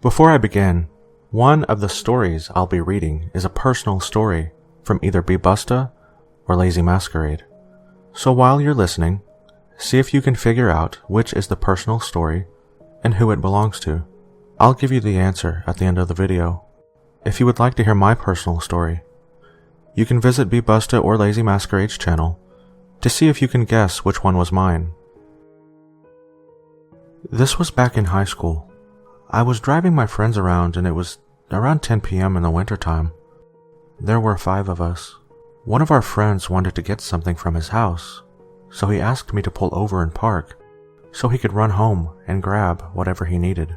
Before I begin, one of the stories I'll be reading is a personal story from either Busta or Lazy Masquerade. So while you're listening, see if you can figure out which is the personal story and who it belongs to. I'll give you the answer at the end of the video. If you would like to hear my personal story, you can visit Busta or Lazy Masquerade's channel to see if you can guess which one was mine. This was back in high school. I was driving my friends around and it was around 10 p.m. in the wintertime. There were 5 of us. One of our friends wanted to get something from his house, so he asked me to pull over and park so he could run home and grab whatever he needed.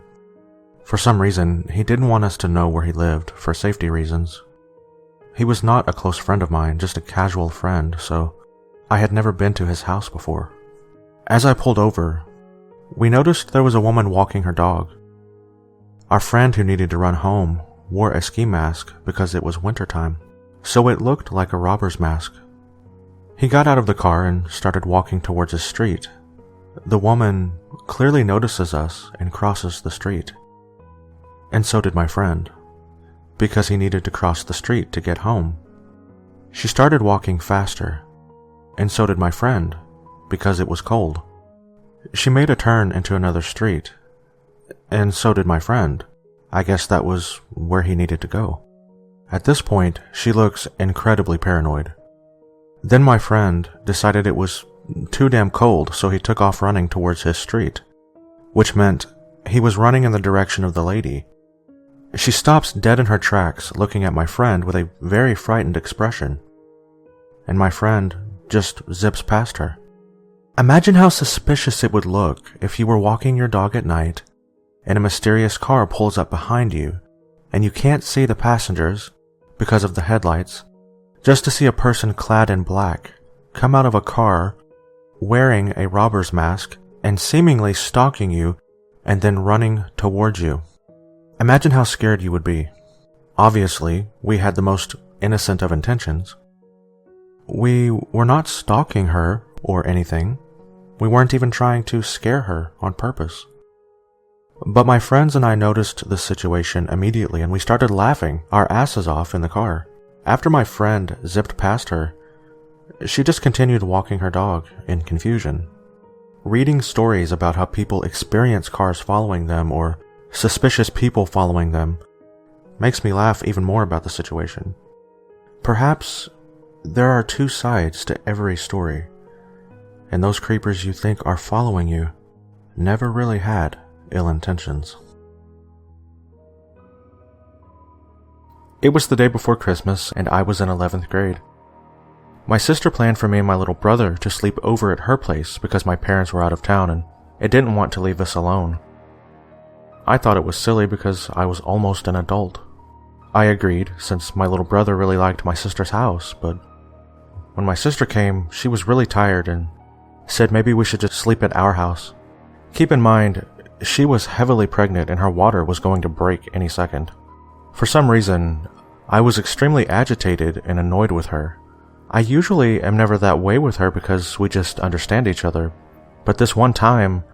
For some reason, he didn't want us to know where he lived for safety reasons. He was not a close friend of mine, just a casual friend, so I had never been to his house before. As I pulled over, we noticed there was a woman walking her dog. Our friend who needed to run home wore a ski mask because it was wintertime, so it looked like a robber's mask. He got out of the car and started walking towards the street. The woman clearly notices us and crosses the street. And so did my friend, because he needed to cross the street to get home. She started walking faster, and so did my friend, because it was cold. She made a turn into another street, and so did my friend. I guess that was where he needed to go. At this point, she looks incredibly paranoid. Then my friend decided it was too damn cold, so he took off running towards his street, which meant he was running in the direction of the lady. She stops dead in her tracks, looking at my friend with a very frightened expression, and my friend just zips past her. Imagine how suspicious it would look if you were walking your dog at night and a mysterious car pulls up behind you and you can't see the passengers because of the headlights, just to see a person clad in black come out of a car wearing a robber's mask and seemingly stalking you and then running towards you. Imagine how scared you would be. Obviously, we had the most innocent of intentions. We were not stalking her or anything. We weren't even trying to scare her on purpose. But my friends and I noticed the situation immediately and we started laughing our asses off in the car. After my friend zipped past her, she just continued walking her dog in confusion. Reading stories about how people experience cars following them or suspicious people following them makes me laugh even more about the situation. Perhaps there are 2 sides to every story, and those creepers you think are following you never really had ill intentions. It was the day before Christmas, and I was in 11th grade. My sister planned for me and my little brother to sleep over at her place because my parents were out of town and it didn't want to leave us alone. I thought it was silly because I was almost an adult. I agreed since my little brother really liked my sister's house, but when my sister came, she was really tired and said maybe we should just sleep at our house. Keep in mind, she was heavily pregnant and her water was going to break any second. For some reason, I was extremely agitated and annoyed with her. I usually am never that way with her because we just understand each other, but this one time,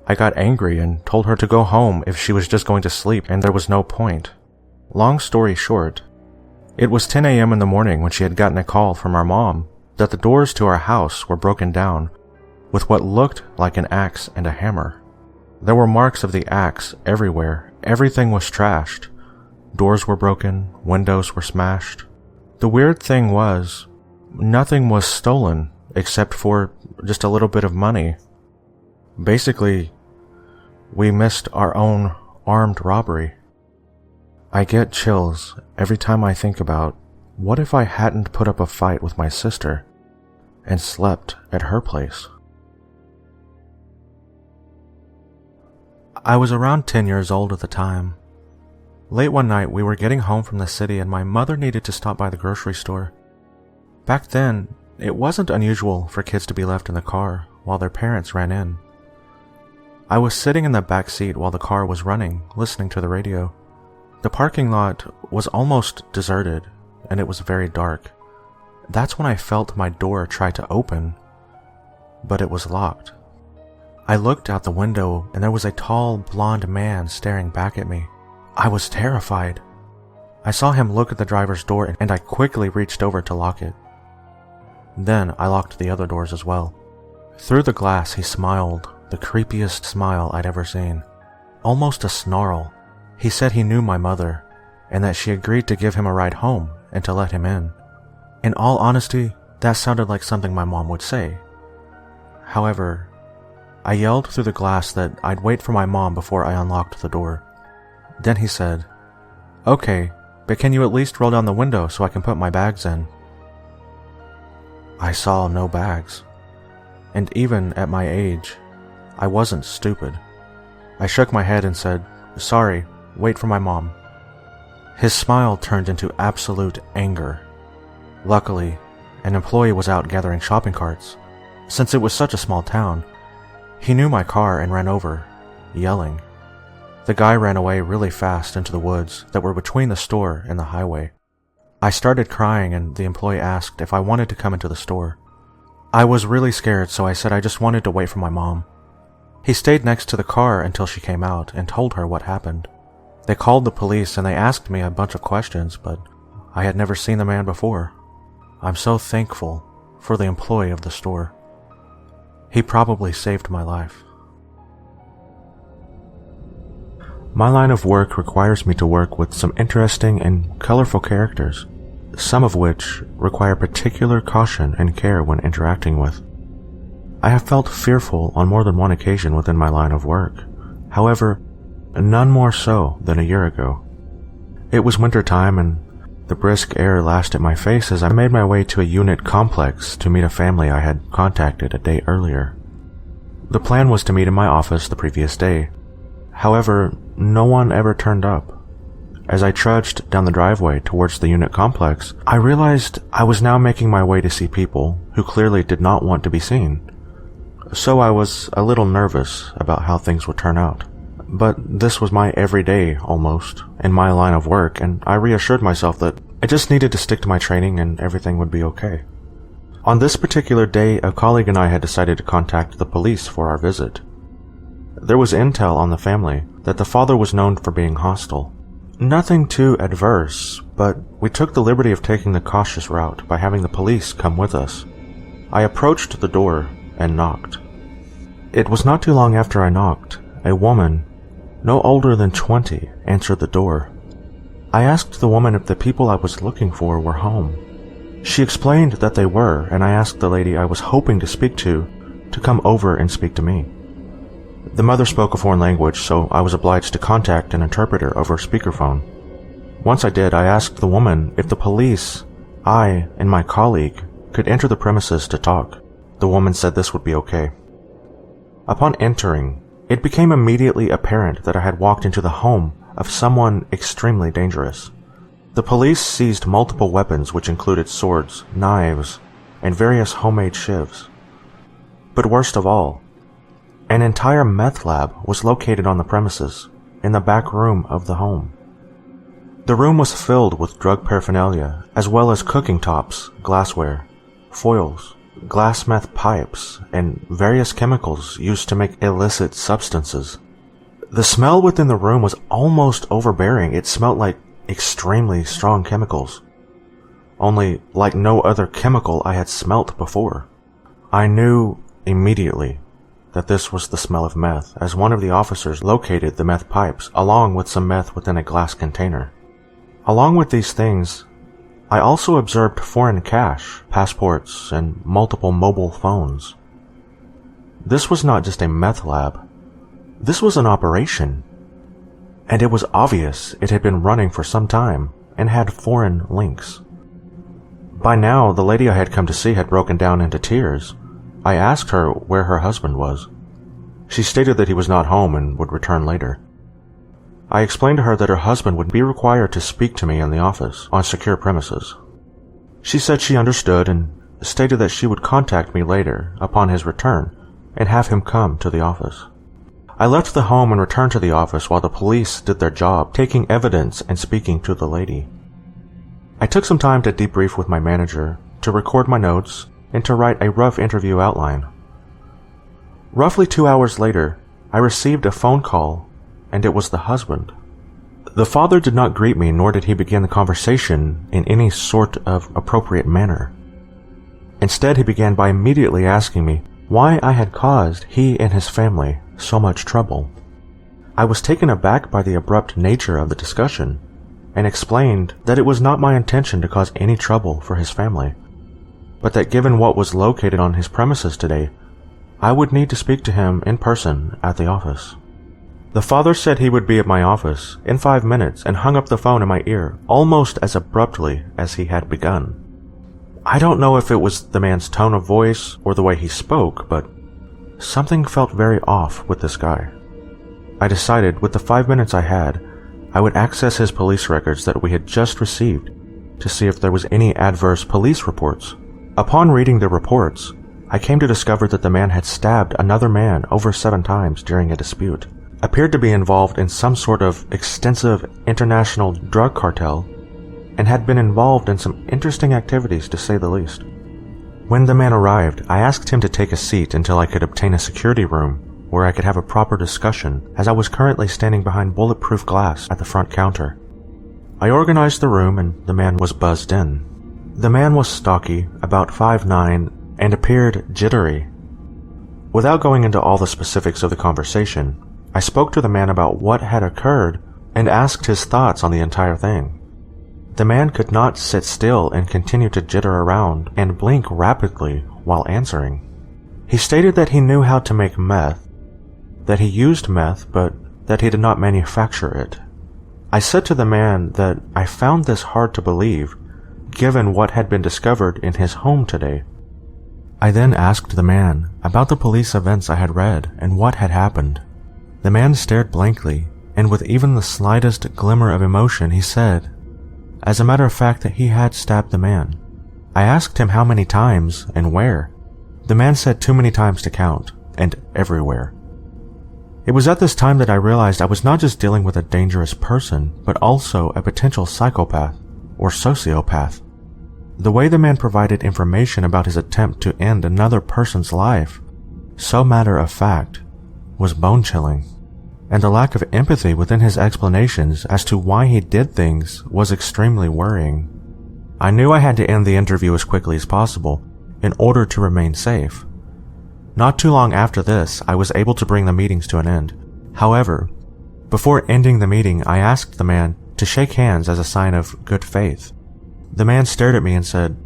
I got angry and told her to go home if she was just going to sleep and there was no point. Long story short, it was 10 a.m. in the morning when she had gotten a call from our mom that the doors to our house were broken down with what looked like an axe and a hammer. There were marks of the axe everywhere. Everything was trashed. Doors were broken, windows were smashed. The weird thing was, nothing was stolen except for just a little bit of money. Basically, we missed our own armed robbery. I get chills every time I think about what if I hadn't put up a fight with my sister and slept at her place. I was around 10 years old at the time. Late one night we were getting home from the city and my mother needed to stop by the grocery store. Back then, it wasn't unusual for kids to be left in the car while their parents ran in. I was sitting in the back seat while the car was running, listening to the radio. The parking lot was almost deserted, and it was very dark. That's when I felt my door try to open, but it was locked. I looked out the window, and there was a tall, blonde man staring back at me. I was terrified. I saw him look at the driver's door and I quickly reached over to lock it. Then I locked the other doors as well. Through the glass he smiled, the creepiest smile I'd ever seen. Almost a snarl. He said he knew my mother and that she agreed to give him a ride home and to let him in. In all honesty, that sounded like something my mom would say. However, I yelled through the glass that I'd wait for my mom before I unlocked the door. Then he said, "Okay, but can you at least roll down the window so I can put my bags in?" I saw no bags. And even at my age, I wasn't stupid. I shook my head and said, "Sorry, wait for my mom." His smile turned into absolute anger. Luckily, an employee was out gathering shopping carts. Since it was such a small town, he knew my car and ran over, yelling. The guy ran away really fast into the woods that were between the store and the highway. I started crying and the employee asked if I wanted to come into the store. I was really scared, so I said I just wanted to wait for my mom. He stayed next to the car until she came out and told her what happened. They called the police and they asked me a bunch of questions, but I had never seen the man before. I'm so thankful for the employee of the store. He probably saved my life. My line of work requires me to work with some interesting and colorful characters, some of which require particular caution and care when interacting with. I have felt fearful on more than one occasion within my line of work. However, none more so than a year ago. It was winter time and the brisk air lashed at my face as I made my way to a unit complex to meet a family I had contacted a day earlier. The plan was to meet in my office the previous day. However, no one ever turned up. As I trudged down the driveway towards the unit complex, I realized I was now making my way to see people who clearly did not want to be seen. So I was a little nervous about how things would turn out. But this was my everyday, almost, in my line of work, and I reassured myself that I just needed to stick to my training and everything would be okay. On this particular day, a colleague and I had decided to contact the police for our visit. There was intel on the family that the father was known for being hostile. Nothing too adverse, but we took the liberty of taking the cautious route by having the police come with us. I approached the door and knocked. It was not too long after I knocked, a woman, no older than 20, answered the door. I asked the woman if the people I was looking for were home. She explained that they were, and I asked the lady I was hoping to speak to come over and speak to me. The mother spoke a foreign language, so I was obliged to contact an interpreter over speakerphone. Once I did, I asked the woman if the police, I, and my colleague could enter the premises to talk. The woman said this would be okay. Upon entering, it became immediately apparent that I had walked into the home of someone extremely dangerous. The police seized multiple weapons which included swords, knives, and various homemade shivs. But worst of all, an entire meth lab was located on the premises, in the back room of the home. The room was filled with drug paraphernalia, as well as cooking tops, glassware, foils, glass meth pipes, and various chemicals used to make illicit substances. The smell within the room was almost overbearing. It smelled like extremely strong chemicals. Only like no other chemical I had smelt before. I knew immediately that this was the smell of meth, as one of the officers located the meth pipes along with some meth within a glass container. Along with these things, I also observed foreign cash, passports, and multiple mobile phones. This was not just a meth lab. This was an operation. And it was obvious it had been running for some time and had foreign links. By now, the lady I had come to see had broken down into tears. I asked her where her husband was. She stated that he was not home and would return later. I explained to her that her husband would be required to speak to me in the office on secure premises. She said she understood and stated that she would contact me later upon his return and have him come to the office. I left the home and returned to the office while the police did their job, taking evidence and speaking to the lady. I took some time to debrief with my manager, to record my notes, and to write a rough interview outline. Roughly 2 hours later, I received a phone call, and it was the husband. The father did not greet me, nor did he begin the conversation in any sort of appropriate manner. Instead, he began by immediately asking me why I had caused he and his family so much trouble. I was taken aback by the abrupt nature of the discussion, and explained that it was not my intention to cause any trouble for his family, but that given what was located on his premises today, I would need to speak to him in person at the office. The father said he would be at my office in 5 minutes and hung up the phone in my ear almost as abruptly as he had begun. I don't know if it was the man's tone of voice or the way he spoke, but something felt very off with this guy. I decided with the 5 minutes I had, I would access his police records that we had just received to see if there was any adverse police reports. Upon reading the reports, I came to discover that the man had stabbed another man over 7 times during a dispute, appeared to be involved in some sort of extensive international drug cartel, and had been involved in some interesting activities to say the least. When the man arrived, I asked him to take a seat until I could obtain a security room where I could have a proper discussion, as I was currently standing behind bulletproof glass at the front counter. I organized the room and the man was buzzed in. The man was stocky, about 5'9", and appeared jittery. Without going into all the specifics of the conversation, I spoke to the man about what had occurred and asked his thoughts on the entire thing. The man could not sit still and continued to jitter around and blink rapidly while answering. He stated that he knew how to make meth, that he used meth, but that he did not manufacture it. I said to the man that I found this hard to believe, given what had been discovered in his home today. I then asked the man about the police events I had read and what had happened. The man stared blankly, and with even the slightest glimmer of emotion, he said, as a matter of fact, that he had stabbed the man. I asked him how many times and where. The man said too many times to count, and everywhere. It was at this time that I realized I was not just dealing with a dangerous person, but also a potential psychopath or sociopath. The way the man provided information about his attempt to end another person's life, so matter of fact, was bone-chilling, and the lack of empathy within his explanations as to why he did things was extremely worrying. I knew I had to end the interview as quickly as possible in order to remain safe. Not too long after this, I was able to bring the meetings to an end. However, before ending the meeting, I asked the man to shake hands as a sign of good faith. The man stared at me and said,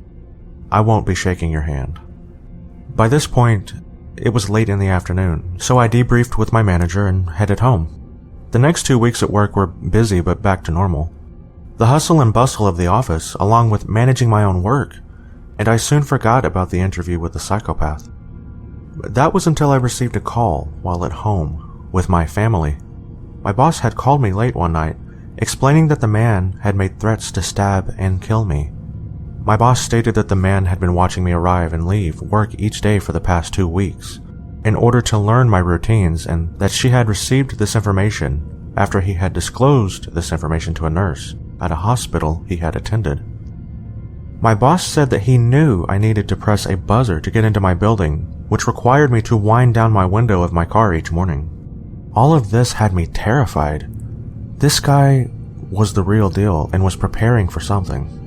"I won't be shaking your hand." By this point, it was late in the afternoon, so I debriefed with my manager and headed home. The next 2 weeks at work were busy but back to normal. The hustle and bustle of the office, along with managing my own work, and I soon forgot about the interview with the psychopath. That was until I received a call while at home with my family. My boss had called me late one night, explaining that the man had made threats to stab and kill me. My boss stated that the man had been watching me arrive and leave work each day for the past 2 weeks in order to learn my routines, and that she had received this information after he had disclosed this information to a nurse at a hospital he had attended. My boss said that he knew I needed to press a buzzer to get into my building, which required me to wind down my window of my car each morning. All of this had me terrified. This guy was the real deal and was preparing for something.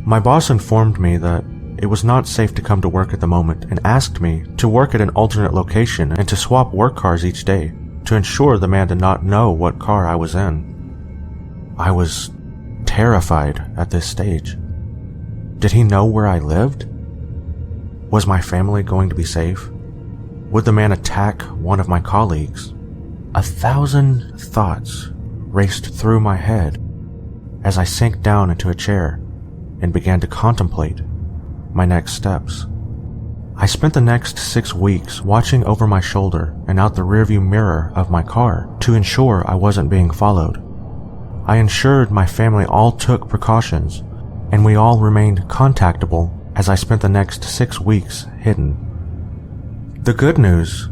My boss informed me that it was not safe to come to work at the moment and asked me to work at an alternate location and to swap work cars each day to ensure the man did not know what car I was in. I was terrified at this stage. Did he know where I lived? Was my family going to be safe? Would the man attack one of my colleagues? 1,000 thoughts raced through my head as I sank down into a chair and began to contemplate my next steps. I spent the next 6 weeks watching over my shoulder and out the rearview mirror of my car to ensure I wasn't being followed. I ensured my family all took precautions, and we all remained contactable as I spent the next 6 weeks hidden. The good news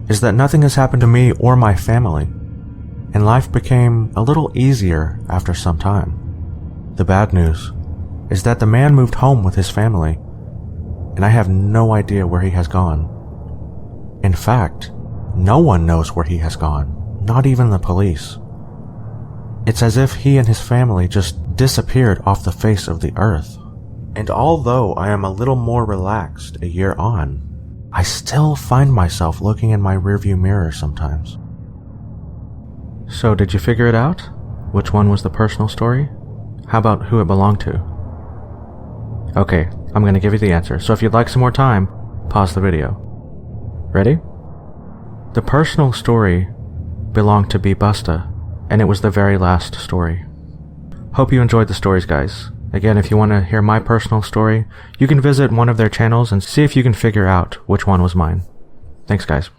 is that nothing has happened to me or my family, and life became a little easier after some time. The bad news is that the man moved home with his family, and I have no idea where he has gone. In fact, no one knows where he has gone, not even the police. It's as if he and his family just disappeared off the face of the earth. And although I am a little more relaxed a year on, I still find myself looking in my rearview mirror sometimes. So did you figure it out? Which one was the personal story? How about who it belonged to? Okay, I'm going to give you the answer, so if you'd like some more time, pause the video. Ready? The personal story belonged to Busta, and it was the very last story. Hope you enjoyed the stories, guys. Again, if you want to hear my personal story, you can visit one of their channels and see if you can figure out which one was mine. Thanks, guys.